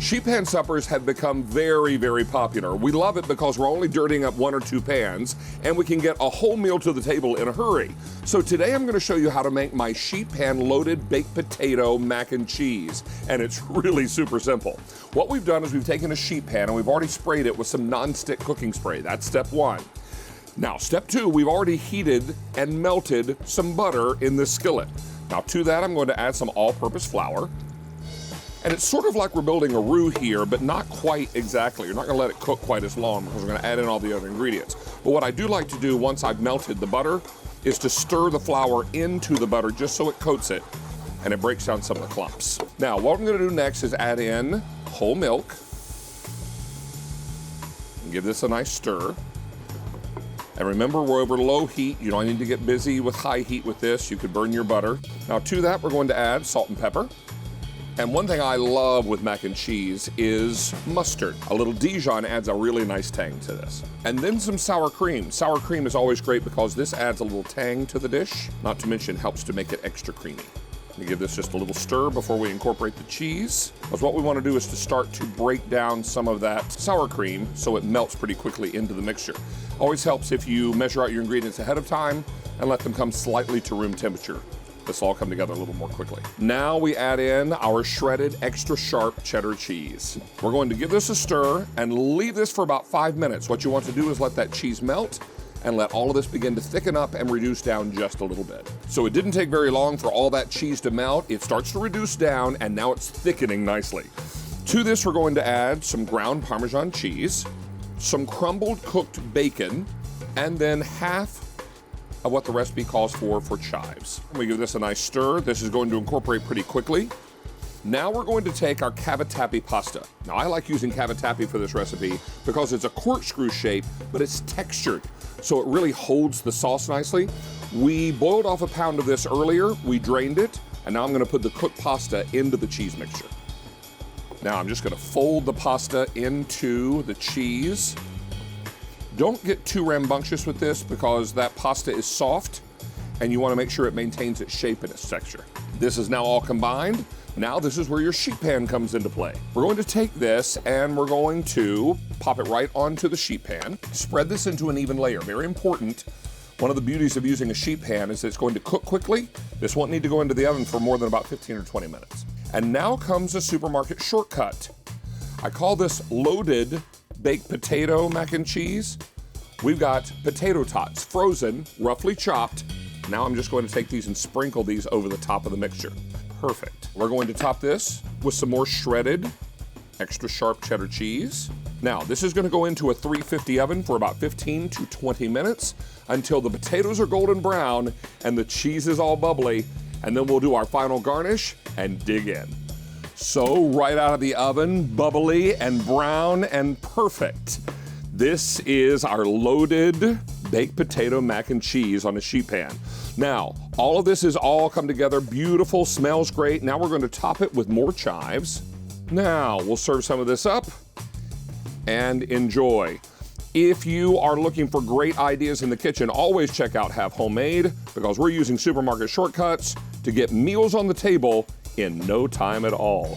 Sheet pan suppers have become very, very popular. We love it because we're only dirtying up 1 or 2 pans, and we can get a whole meal to the table in a hurry. So today I'm gonna show you how to make my sheet pan loaded baked potato mac and cheese, and it's really super simple. What we've done is we've taken a sheet pan and we've already sprayed it with some non-stick cooking spray. That's step 1. Now, step 2, we've already heated and melted some butter in this skillet. Now to that, I'm going to add some all-purpose flour. And it's sort of like we're building a roux here, but not quite exactly. You're not gonna let it cook quite as long because we're gonna add in all the other ingredients. But what I do like to do once I've melted the butter is to stir the flour into the butter just so it coats it and it breaks down some of the clumps. Now, what I'm gonna do next is add in whole milk and give this a nice stir. And remember, we're over low heat. You don't need to get busy with high heat with this. You could burn your butter. Now to that, we're going to add salt and pepper. And one thing I love with mac and cheese is mustard. A little Dijon adds a really nice tang to this. And then some sour cream. Sour cream is always great because this adds a little tang to the dish, not to mention helps to make it extra creamy. We give this just a little stir before we incorporate the cheese, because what we want to do is to start to break down some of that sour cream so it melts pretty quickly into the mixture. Always helps if you measure out your ingredients ahead of time and let them come slightly to room temperature. This will all come together a little more quickly. Now we add in our shredded extra sharp cheddar cheese. We're going to give this a stir and leave this for about 5 minutes. What you want to do is let that cheese melt and let all of this begin to thicken up and reduce down just a little bit. So it didn't take very long for all that cheese to melt. It starts to reduce down and now it's thickening nicely. To this, we're going to add some ground Parmesan cheese, some crumbled cooked bacon, and then half of what the recipe calls for chives. We give this a nice stir. This is going to incorporate pretty quickly. Now we're going to take our cavatappi pasta. Now I like using cavatappi for this recipe because it's a corkscrew shape, but it's textured, so it really holds the sauce nicely. We boiled off a pound of this earlier, we drained it, and now I'm gonna put the cooked pasta into the cheese mixture. Now I'm just gonna fold the pasta into the cheese. Don't get too rambunctious with this because that pasta is soft and you want to make sure it maintains its shape and its texture. This is now all combined. Now this is where your sheet pan comes into play. We're going to take this and we're going to pop it right onto the sheet pan. Spread this into an even layer, very important. One of the beauties of using a sheet pan is that it's going to cook quickly. This won't need to go into the oven for more than about 15 or 20 minutes. And now comes a supermarket shortcut. I call this loaded baked potato mac and cheese. We've got potato tots, frozen, roughly chopped. Now I'm just going to take these and sprinkle these over the top of the mixture. Perfect. We're going to top this with some more shredded, extra sharp cheddar cheese. Now, this is gonna go into a 350 oven for about 15 to 20 minutes until the potatoes are golden brown and the cheese is all bubbly, and then we'll do our final garnish and dig in. So right out of the oven, bubbly and brown and perfect. This is our loaded baked potato mac and cheese on a sheet pan. Now, all of this is all come together, beautiful, smells great. Now we're going to top it with more chives. Now we'll serve some of this up and enjoy. If you are looking for great ideas in the kitchen, always check out Have Homemade because we're using supermarket shortcuts to get meals on the table in no time at all.